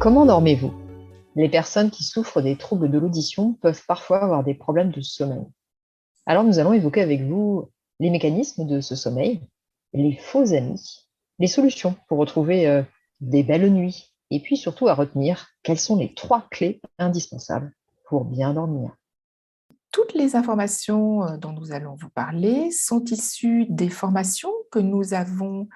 Comment dormez-vous? Les personnes qui souffrent des troubles de l'audition peuvent parfois avoir des problèmes de sommeil. Alors nous allons évoquer avec vous les mécanismes de ce sommeil, les faux amis, les solutions pour retrouver des belles nuits et puis surtout à retenir quelles sont les 3 clés indispensables pour bien dormir. Toutes les informations dont nous allons vous parler sont issues des formations que nous avons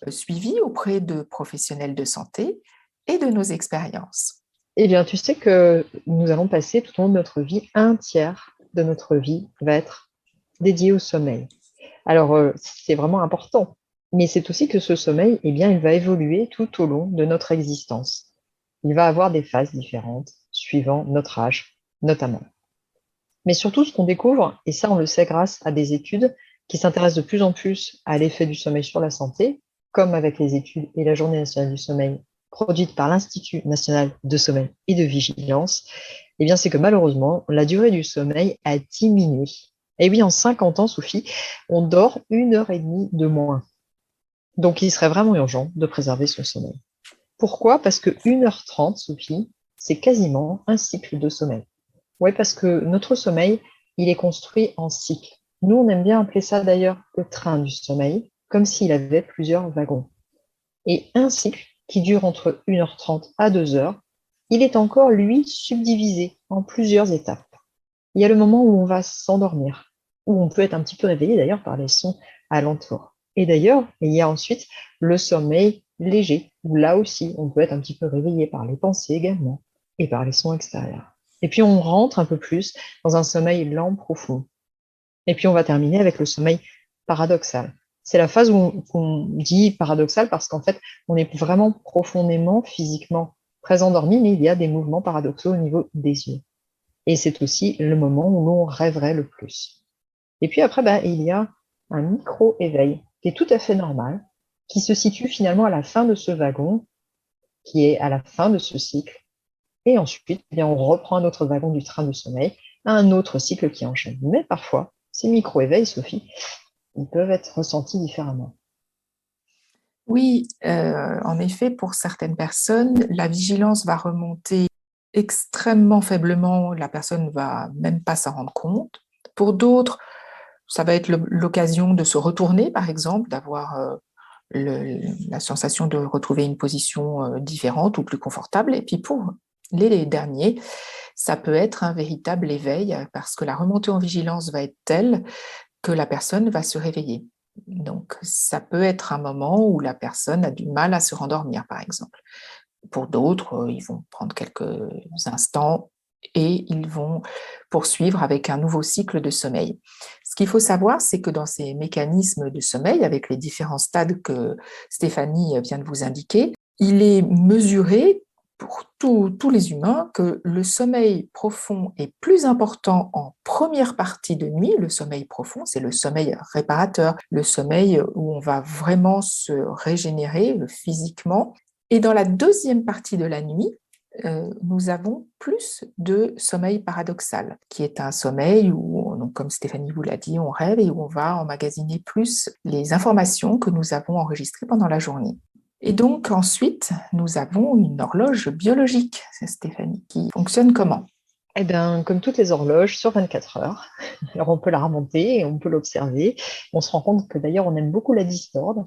suivies auprès de professionnels de santé et de nos expériences. Eh bien, tu sais que nous allons passer tout au long de notre vie, un tiers de notre vie va être dédié au sommeil. Alors, c'est vraiment important, mais c'est aussi que ce sommeil, eh bien, il va évoluer tout au long de notre existence. Il va avoir des phases différentes suivant notre âge, notamment. Mais surtout, ce qu'on découvre, et ça on le sait grâce à des études qui s'intéressent de plus en plus à l'effet du sommeil sur la santé, comme avec les études et la Journée nationale du sommeil produite par l'Institut national de sommeil et de vigilance, eh bien, c'est que malheureusement, la durée du sommeil a diminué. Et oui, en 50 ans, Sophie, on dort 1 heure et demie de moins. Donc, il serait vraiment urgent de préserver son sommeil. Pourquoi? Parce que 1 h 30, Sophie, c'est quasiment un cycle de sommeil. Oui, parce que notre sommeil, il est construit en cycle. Nous, on aime bien appeler ça d'ailleurs le train du sommeil, comme s'il avait plusieurs wagons. Et un cycle qui dure entre 1 h 30 à 2 heures, il est encore, lui, subdivisé en plusieurs étapes. Il y a le moment où on va s'endormir, où on peut être un petit peu réveillé d'ailleurs par les sons alentours. Et d'ailleurs, il y a ensuite le sommeil léger, où là aussi, on peut être un petit peu réveillé par les pensées également, et par les sons extérieurs. Et puis on rentre un peu plus dans un sommeil lent, profond. Et puis on va terminer avec le sommeil paradoxal. C'est la phase où on dit paradoxal parce qu'en fait, on est vraiment profondément, physiquement très endormi, mais il y a des mouvements paradoxaux au niveau des yeux. Et c'est aussi le moment où l'on rêverait le plus. Et puis après, il y a un micro-éveil qui est tout à fait normal, qui se situe finalement à la fin de ce wagon, qui est à la fin de ce cycle. Et ensuite, eh bien, on reprend un autre wagon du train du sommeil, un autre cycle qui enchaîne. Mais parfois, ces micro-éveils, Sophie, ils peuvent être ressentis différemment. Oui, en effet, pour certaines personnes, la vigilance va remonter extrêmement faiblement, la personne ne va même pas s'en rendre compte. Pour d'autres, ça va être l'occasion de se retourner, par exemple, d'avoir la sensation de retrouver une position différente ou plus confortable. Et puis pour les derniers, ça peut être un véritable éveil parce que la remontée en vigilance va être telle que la personne va se réveiller. Donc, ça peut être un moment où la personne a du mal à se rendormir, par exemple. Pour d'autres, ils vont prendre quelques instants et ils vont poursuivre avec un nouveau cycle de sommeil. Ce qu'il faut savoir, c'est que dans ces mécanismes de sommeil, avec les différents stades que Stéphanie vient de vous indiquer, il est mesuré pour tous les humains que le sommeil profond est plus important en première partie de nuit. Le sommeil profond, c'est le sommeil réparateur, le sommeil où on va vraiment se régénérer physiquement. Et dans la deuxième partie de la nuit, nous avons plus de sommeil paradoxal, qui est un sommeil où, donc, comme Stéphanie vous l'a dit, on rêve et où on va emmagasiner plus les informations que nous avons enregistrées pendant la journée. Et donc ensuite, nous avons une horloge biologique, Stéphanie, qui fonctionne comment? Eh bien, comme toutes les horloges, sur 24 heures. Alors, on peut la remonter et on peut l'observer. On se rend compte que d'ailleurs, on aime beaucoup la discorde.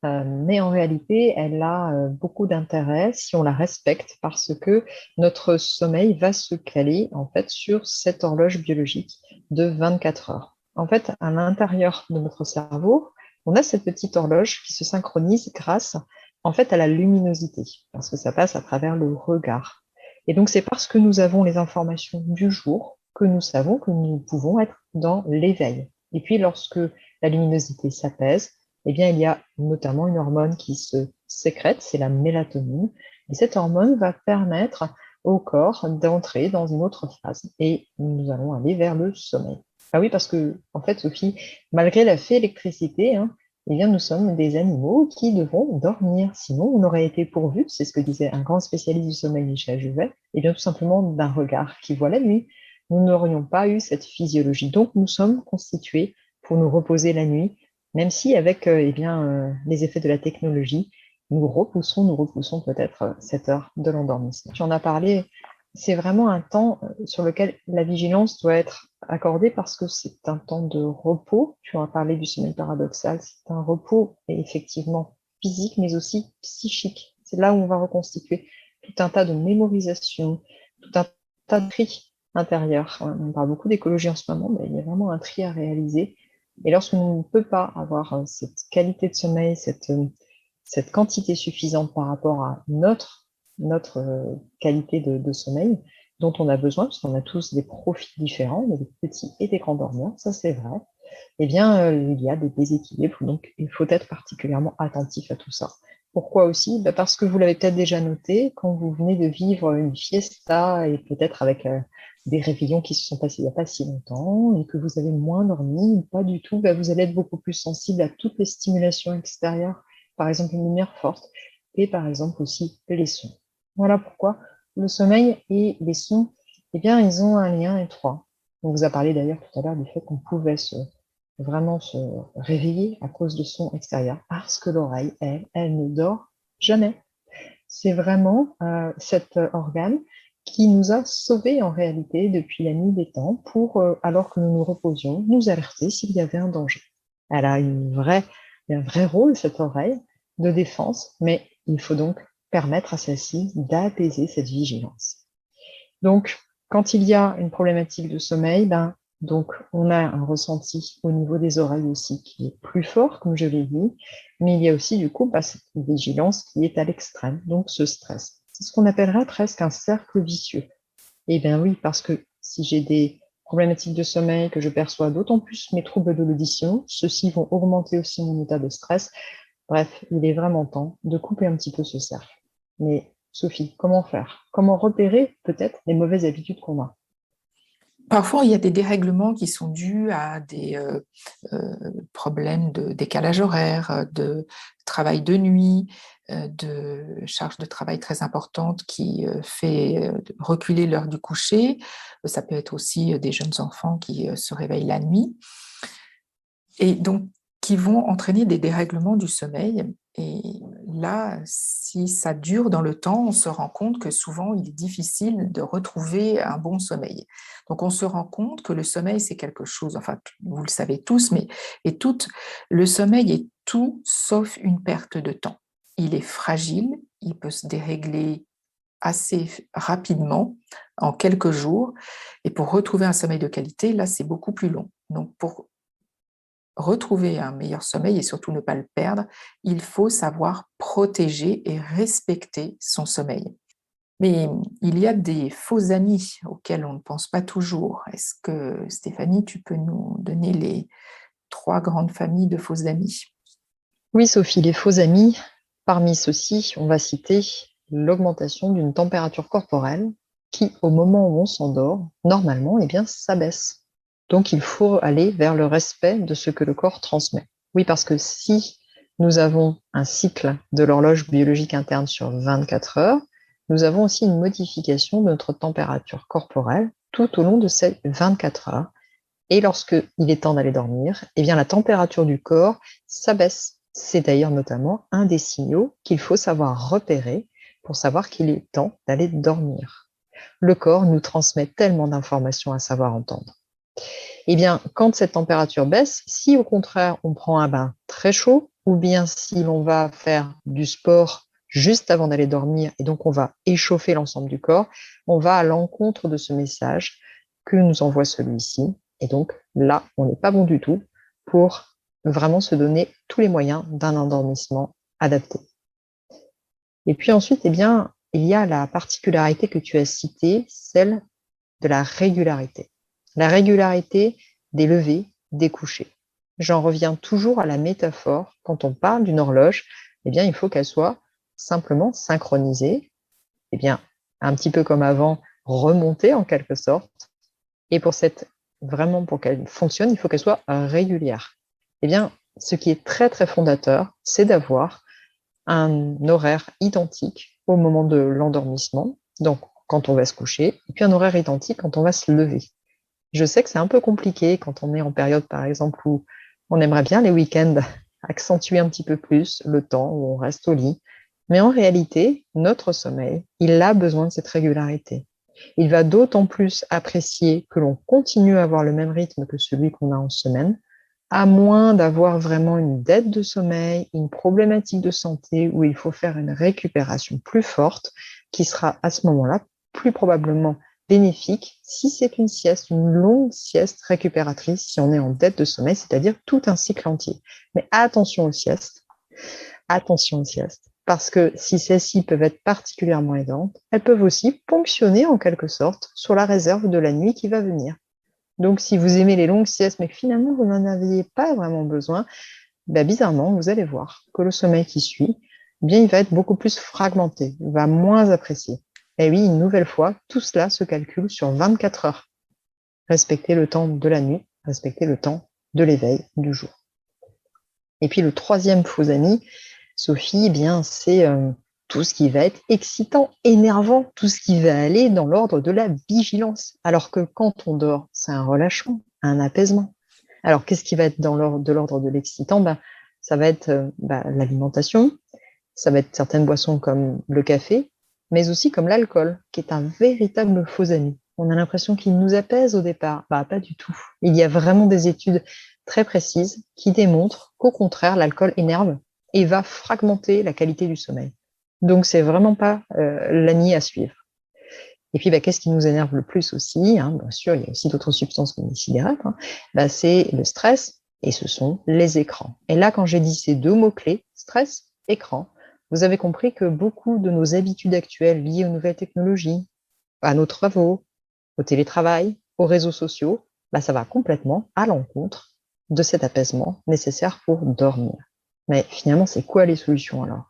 Mais en réalité, elle a beaucoup d'intérêt si on la respecte parce que notre sommeil va se caler en fait sur cette horloge biologique de 24 heures. En fait, à l'intérieur de notre cerveau, on a cette petite horloge qui se synchronise grâce en fait à la luminosité parce que ça passe à travers le regard. Et donc c'est parce que nous avons les informations du jour que nous savons que nous pouvons être dans l'éveil. Et puis lorsque la luminosité s'apaise, eh bien, il y a notamment une hormone qui se sécrète, c'est la mélatonine. Et cette hormone va permettre au corps d'entrer dans une autre phase. Et nous allons aller vers le sommeil. Ah oui, parce que, en fait, Sophie, malgré la fée électricité, eh bien, nous sommes des animaux qui devront dormir. Sinon, on aurait été pourvus, c'est ce que disait un grand spécialiste du sommeil, Michel Juvet, eh bien, tout simplement d'un regard qui voit la nuit. Nous n'aurions pas eu cette physiologie. Donc, nous sommes constitués pour nous reposer la nuit même si avec les effets de la technologie, nous repoussons peut-être cette heure de l'endormissement. J'en ai parlé, c'est vraiment un temps sur lequel la vigilance doit être accordée parce que c'est un temps de repos. Tu en as parlé du sommeil paradoxal, c'est un repos effectivement physique, mais aussi psychique. C'est là où on va reconstituer tout un tas de mémorisation, tout un tas de tri intérieur. On parle beaucoup d'écologie en ce moment, mais il y a vraiment un tri à réaliser. Et lorsqu'on ne peut pas avoir cette qualité de sommeil, cette quantité suffisante par rapport à notre qualité de sommeil dont on a besoin, parce qu'on a tous des profils différents, il y a des petits et des grands dormeurs, ça c'est vrai, eh bien, il y a des déséquilibres, donc il faut être particulièrement attentif à tout ça. Pourquoi aussi? Parce que vous l'avez peut-être déjà noté, quand vous venez de vivre une fiesta et peut-être avec des réveillons qui se sont passés il n'y a pas si longtemps et que vous avez moins dormi, ou pas du tout, vous allez être beaucoup plus sensible à toutes les stimulations extérieures, par exemple une lumière forte et par exemple aussi les sons. Voilà pourquoi le sommeil et les sons, eh bien, ils ont un lien étroit. On vous a parlé d'ailleurs tout à l'heure du fait qu'on pouvait vraiment se réveiller à cause de sons extérieurs, parce que l'oreille, elle ne dort jamais. C'est vraiment cet organe qui nous a sauvés en réalité depuis la nuit des temps pour, alors que nous nous reposions, nous alerter s'il y avait un danger. Elle a un vrai rôle, cette oreille, de défense, mais il faut donc permettre à celle-ci d'apaiser cette vigilance. Donc, quand il y a une problématique de sommeil, donc on a un ressenti au niveau des oreilles aussi qui est plus fort, comme je l'ai dit, mais il y a aussi du coup cette vigilance qui est à l'extrême, donc ce stress. C'est ce qu'on appellerait presque un cercle vicieux. Eh bien oui, parce que si j'ai des problématiques de sommeil, que je perçois d'autant plus mes troubles de l'audition, ceux-ci vont augmenter aussi mon état de stress. Bref, il est vraiment temps de couper un petit peu ce cercle. Mais Sophie, comment faire? Comment repérer peut-être les mauvaises habitudes qu'on a? Parfois, il y a des dérèglements qui sont dus à des problèmes de décalage horaire, de travail de nuit, de charge de travail très importante qui fait reculer l'heure du coucher. Ça peut être aussi des jeunes enfants qui se réveillent la nuit. Et donc, qui vont entraîner des dérèglements du sommeil. Et là, si ça dure dans le temps, on se rend compte que souvent, il est difficile de retrouver un bon sommeil. Donc, on se rend compte que le sommeil, c'est quelque chose, enfin, vous le savez tous, mais le sommeil est tout sauf une perte de temps. Il est fragile, il peut se dérégler assez rapidement, en quelques jours. Et pour retrouver un sommeil de qualité, là, c'est beaucoup plus long. Donc, pour retrouver un meilleur sommeil et surtout ne pas le perdre, il faut savoir protéger et respecter son sommeil. Mais il y a des faux amis auxquels on ne pense pas toujours. Est-ce que, Stéphanie, tu peux nous donner les 3 grandes familles de faux amis? Oui, Sophie, les faux amis, parmi ceux-ci, on va citer l'augmentation d'une température corporelle qui, au moment où on s'endort, normalement, eh bien, s'abaisse. Donc, il faut aller vers le respect de ce que le corps transmet. Oui, parce que si nous avons un cycle de l'horloge biologique interne sur 24 heures, nous avons aussi une modification de notre température corporelle tout au long de ces 24 heures. Et lorsque il est temps d'aller dormir, eh bien, la température du corps s'abaisse. C'est d'ailleurs notamment un des signaux qu'il faut savoir repérer pour savoir qu'il est temps d'aller dormir. Le corps nous transmet tellement d'informations à savoir entendre. Eh bien, quand cette température baisse, si au contraire on prend un bain très chaud, ou bien si l'on va faire du sport juste avant d'aller dormir, et donc on va échauffer l'ensemble du corps, on va à l'encontre de ce message que nous envoie celui-ci. Et donc là, on n'est pas bon du tout pour vraiment se donner tous les moyens d'un endormissement adapté. Et puis ensuite, eh bien, il y a la particularité que tu as citée, celle de la régularité. La régularité des levées, des couchers. J'en reviens toujours à la métaphore. Quand on parle d'une horloge, eh bien, il faut qu'elle soit simplement synchronisée, eh bien, un petit peu comme avant, remontée en quelque sorte. Et vraiment pour qu'elle fonctionne, il faut qu'elle soit régulière. Eh bien, ce qui est très, très fondateur, c'est d'avoir un horaire identique au moment de l'endormissement, donc quand on va se coucher, et puis un horaire identique quand on va se lever. Je sais que c'est un peu compliqué quand on est en période, par exemple, où on aimerait bien les week-ends accentuer un petit peu plus le temps où on reste au lit. Mais en réalité, notre sommeil, il a besoin de cette régularité. Il va d'autant plus apprécier que l'on continue à avoir le même rythme que celui qu'on a en semaine, à moins d'avoir vraiment une dette de sommeil, une problématique de santé où il faut faire une récupération plus forte, qui sera à ce moment-là plus probablement bénéfique si c'est une sieste, une longue sieste récupératrice, si on est en dette de sommeil, c'est-à-dire tout un cycle entier. Mais attention aux siestes, parce que si celles-ci peuvent être particulièrement aidantes, elles peuvent aussi ponctionner en quelque sorte sur la réserve de la nuit qui va venir. Donc, si vous aimez les longues siestes, mais que finalement, vous n'en aviez pas vraiment besoin, ben, bizarrement, vous allez voir que le sommeil qui suit, bien, il va être beaucoup plus fragmenté, il va moins apprécier. Et oui, une nouvelle fois, tout cela se calcule sur 24 heures. Respecter le temps de la nuit, respecter le temps de l'éveil du jour. Et puis, le troisième faux ami, Sophie, eh bien, c'est tout ce qui va être excitant, énervant, tout ce qui va aller dans l'ordre de la vigilance. Alors que quand on dort, c'est un relâchement, un apaisement. Alors, qu'est-ce qui va être dans l'ordre de l'excitant? Ça va être l'alimentation, ça va être certaines boissons comme le café, mais aussi comme l'alcool, qui est un véritable faux ami. On a l'impression qu'il nous apaise au départ. Pas du tout. Il y a vraiment des études très précises qui démontrent qu'au contraire, l'alcool énerve et va fragmenter la qualité du sommeil. Donc, c'est vraiment pas l'ami à suivre. Et puis, qu'est-ce qui nous énerve le plus aussi, hein, bien sûr, il y a aussi d'autres substances comme les cigarettes, c'est le stress et ce sont les écrans. Et là, quand j'ai dit ces deux mots-clés, stress, écran, vous avez compris que beaucoup de nos habitudes actuelles liées aux nouvelles technologies, à nos travaux, au télétravail, aux réseaux sociaux, ça va complètement à l'encontre de cet apaisement nécessaire pour dormir. Mais finalement, c'est quoi les solutions alors?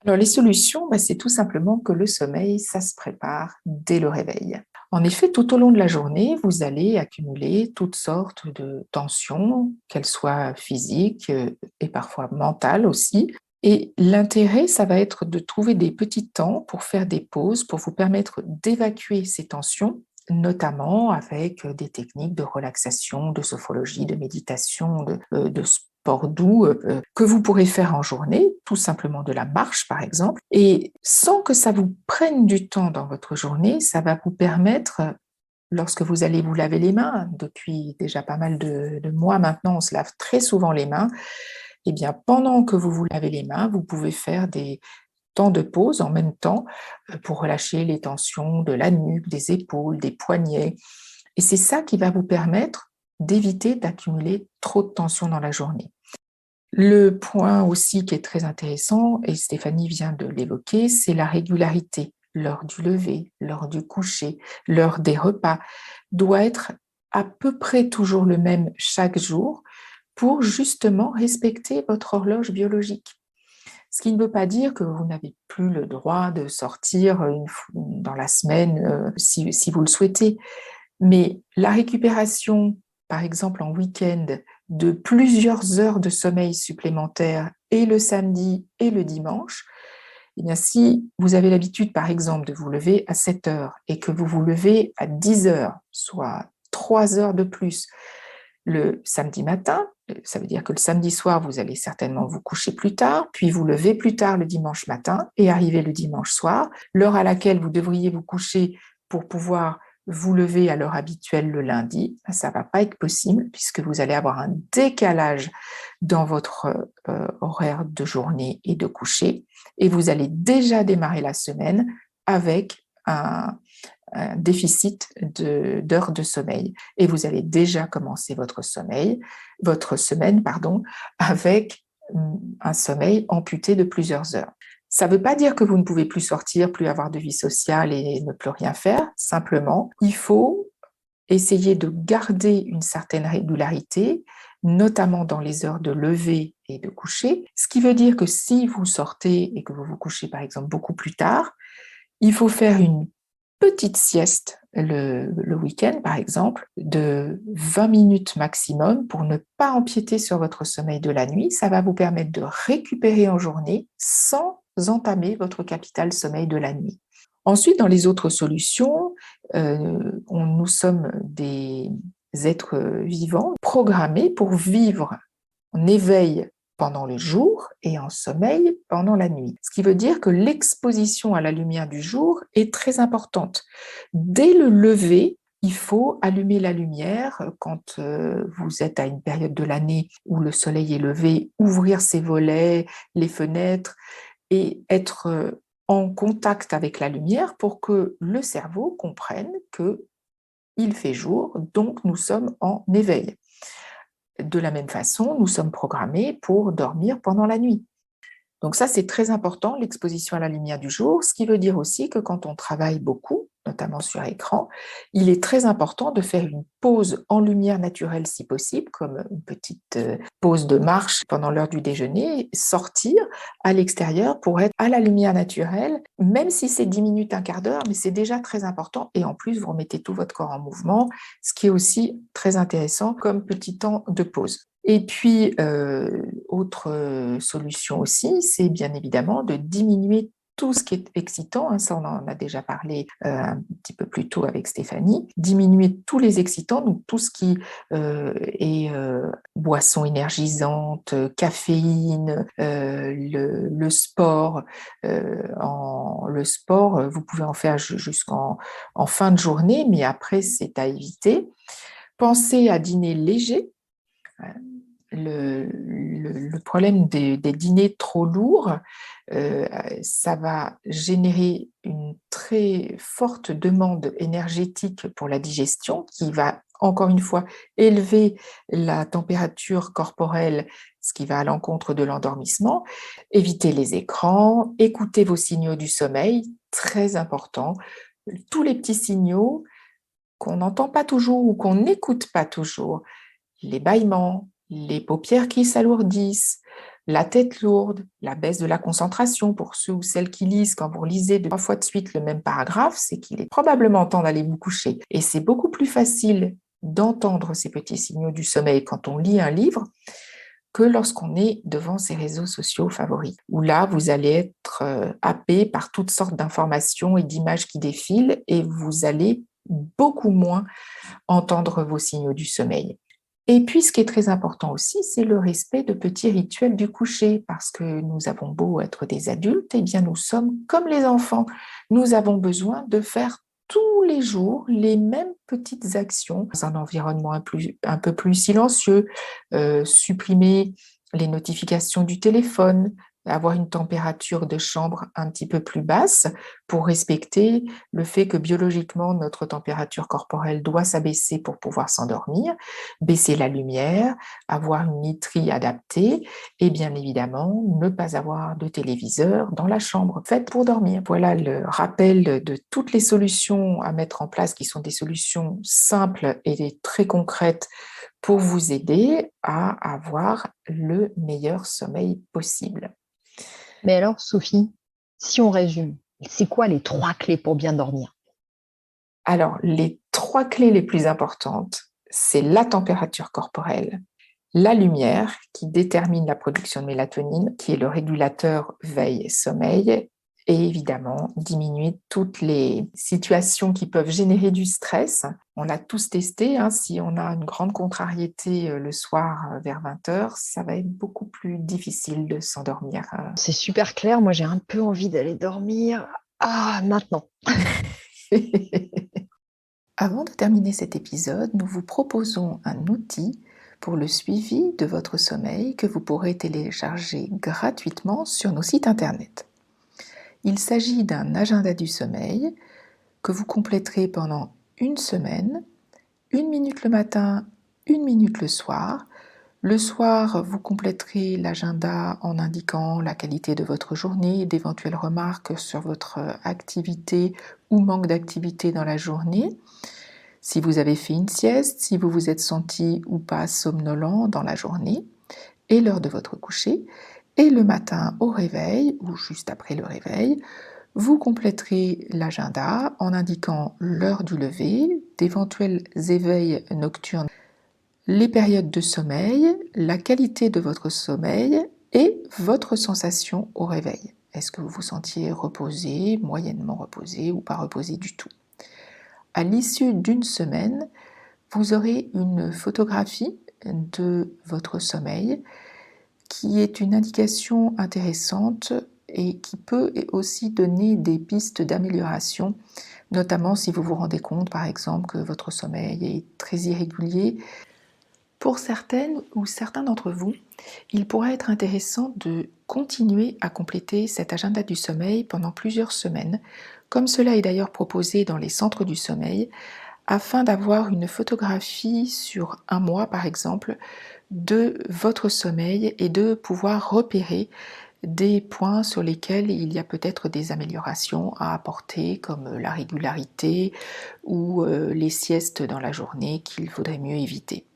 Alors, les solutions, c'est tout simplement que le sommeil, ça se prépare dès le réveil. En effet, tout au long de la journée, vous allez accumuler toutes sortes de tensions, qu'elles soient physiques et parfois mentales aussi. Et l'intérêt, ça va être de trouver des petits temps pour faire des pauses, pour vous permettre d'évacuer ces tensions, notamment avec des techniques de relaxation, de sophrologie, de méditation, de sport doux que vous pourrez faire en journée, tout simplement de la marche par exemple. Et sans que ça vous prenne du temps dans votre journée, ça va vous permettre, lorsque vous allez vous laver les mains, depuis déjà pas mal de mois maintenant, on se lave très souvent les mains, et bien pendant que vous vous lavez les mains, vous pouvez faire des temps de pause en même temps pour relâcher les tensions de la nuque, des épaules, des poignets. Et c'est ça qui va vous permettre d'éviter d'accumuler trop de tensions dans la journée. Le point aussi qui est très intéressant, et Stéphanie vient de l'évoquer, c'est la régularité. L'heure du lever, l'heure du coucher, l'heure des repas doit être à peu près toujours le même chaque jour pour justement respecter votre horloge biologique. Ce qui ne veut pas dire que vous n'avez plus le droit de sortir dans la semaine si vous le souhaitez. Mais la récupération, par exemple en week-end, de plusieurs heures de sommeil supplémentaires et le samedi et le dimanche, eh bien, si vous avez l'habitude, par exemple, de vous lever à 7 heures et que vous vous levez à 10 heures, soit 3 heures de plus le samedi matin, ça veut dire que le samedi soir, vous allez certainement vous coucher plus tard, puis vous lever plus tard le dimanche matin et arriver le dimanche soir, l'heure à laquelle vous devriez vous coucher pour pouvoir vous lever à l'heure habituelle le lundi, ça ne va pas être possible puisque vous allez avoir un décalage dans votre horaire de journée et de coucher et vous allez déjà démarrer la semaine avec un déficit d'heures de sommeil et vous allez déjà commencer votre semaine, avec un sommeil amputé de plusieurs heures. Ça ne veut pas dire que vous ne pouvez plus sortir, plus avoir de vie sociale et ne plus rien faire. Simplement, il faut essayer de garder une certaine régularité, notamment dans les heures de lever et de coucher. Ce qui veut dire que si vous sortez et que vous vous couchez par exemple beaucoup plus tard, il faut faire une petite sieste le week-end, par exemple, de 20 minutes maximum pour ne pas empiéter sur votre sommeil de la nuit. Ça va vous permettre de récupérer en journée sans entamer votre capital sommeil de la nuit. Ensuite, dans les autres solutions, nous sommes des êtres vivants programmés pour vivre en éveil pendant le jour et en sommeil pendant la nuit. Ce qui veut dire que l'exposition à la lumière du jour est très importante. Dès le lever, il faut allumer la lumière quand vous êtes à une période de l'année où le soleil est levé, ouvrir ses volets, les fenêtres et être en contact avec la lumière pour que le cerveau comprenne qu'il fait jour, donc nous sommes en éveil. De la même façon, nous sommes programmés pour dormir pendant la nuit. Donc ça, c'est très important, l'exposition à la lumière du jour, ce qui veut dire aussi que quand on travaille beaucoup, notamment sur écran, il est très important de faire une pause en lumière naturelle si possible, comme une petite pause de marche pendant l'heure du déjeuner, sortir à l'extérieur pour être à la lumière naturelle, même si c'est 10 minutes, un quart d'heure, mais c'est déjà très important et en plus, vous remettez tout votre corps en mouvement, ce qui est aussi très intéressant comme petit temps de pause. Et puis, autre solution aussi, c'est bien évidemment de diminuer tout ce qui est excitant, hein, ça on en a déjà parlé un petit peu plus tôt avec Stéphanie, diminuer tous les excitants, donc tout ce qui est boisson énergisante, caféine, le sport. Le sport, vous pouvez en faire jusqu'en fin de journée, mais après c'est à éviter. Pensez à dîner léger. Le problème des dîners trop lourds, ça va générer une très forte demande énergétique pour la digestion qui va encore une fois élever la température corporelle, ce qui va à l'encontre de l'endormissement. Évitez les écrans, écoutez vos signaux du sommeil, très important. Tous les petits signaux qu'on n'entend pas toujours ou qu'on n'écoute pas toujours, les bâillements, les paupières qui s'alourdissent, la tête lourde, la baisse de la concentration pour ceux ou celles qui lisent. Quand vous lisez 3 fois de suite le même paragraphe, c'est qu'il est probablement temps d'aller vous coucher. Et c'est beaucoup plus facile d'entendre ces petits signaux du sommeil quand on lit un livre que lorsqu'on est devant ses réseaux sociaux favoris, où là, vous allez être happé par toutes sortes d'informations et d'images qui défilent et vous allez beaucoup moins entendre vos signaux du sommeil. Et puis, ce qui est très important aussi, c'est le respect de petits rituels du coucher, parce que nous avons beau être des adultes, eh bien, nous sommes comme les enfants. Nous avons besoin de faire tous les jours les mêmes petites actions dans un environnement un peu plus silencieux, supprimer les notifications du téléphone, avoir une température de chambre un petit peu plus basse pour respecter le fait que biologiquement, notre température corporelle doit s'abaisser pour pouvoir s'endormir, baisser la lumière, avoir une literie adaptée et bien évidemment, ne pas avoir de téléviseur dans la chambre faite pour dormir. Voilà le rappel de toutes les solutions à mettre en place qui sont des solutions simples et très concrètes pour vous aider à avoir le meilleur sommeil possible. Mais alors, Sophie, si on résume, c'est quoi les 3 clés pour bien dormir? Alors, les 3 clés les plus importantes, c'est la température corporelle, la lumière qui détermine la production de mélatonine, qui est le régulateur veille-sommeil, et évidemment diminuer toutes les situations qui peuvent générer du stress. On l'a tous testé, hein, si on a une grande contrariété le soir vers 20h, ça va être beaucoup plus difficile de s'endormir. C'est super clair, moi j'ai un peu envie d'aller dormir. Ah, maintenant. Avant de terminer cet épisode, nous vous proposons un outil pour le suivi de votre sommeil que vous pourrez télécharger gratuitement sur nos sites internet. Il s'agit d'un agenda du sommeil que vous compléterez pendant une semaine, 1 minute le matin, 1 minute le soir. Le soir, vous compléterez l'agenda en indiquant la qualité de votre journée, d'éventuelles remarques sur votre activité ou manque d'activité dans la journée. Si vous avez fait une sieste, si vous vous êtes senti ou pas somnolent dans la journée, et l'heure de votre coucher. Et le matin au réveil, ou juste après le réveil, vous compléterez l'agenda en indiquant l'heure du lever, d'éventuels éveils nocturnes, les périodes de sommeil, la qualité de votre sommeil et votre sensation au réveil. Est-ce que vous vous sentiez reposé, moyennement reposé ou pas reposé du tout? À l'issue d'une semaine, vous aurez une photographie de votre sommeil qui est une indication intéressante et qui peut aussi donner des pistes d'amélioration, notamment si vous vous rendez compte, par exemple, que votre sommeil est très irrégulier. Pour certaines ou certains d'entre vous, il pourrait être intéressant de continuer à compléter cet agenda du sommeil pendant plusieurs semaines, comme cela est d'ailleurs proposé dans les centres du sommeil, afin d'avoir une photographie sur un mois, par exemple, de votre sommeil et de pouvoir repérer des points sur lesquels il y a peut-être des améliorations à apporter, comme la régularité ou les siestes dans la journée qu'il faudrait mieux éviter.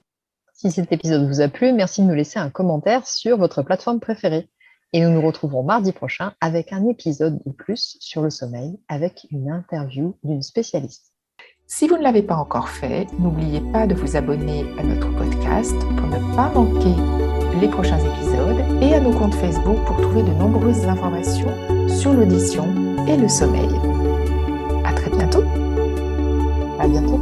Si cet épisode vous a plu, merci de nous laisser un commentaire sur votre plateforme préférée. Et nous nous retrouverons mardi prochain avec un épisode de plus sur le sommeil avec une interview d'une spécialiste. Si vous ne l'avez pas encore fait, n'oubliez pas de vous abonner à notre podcast pour ne pas manquer les prochains épisodes et à nos comptes Facebook pour trouver de nombreuses informations sur l'audition et le sommeil. À très bientôt. À bientôt.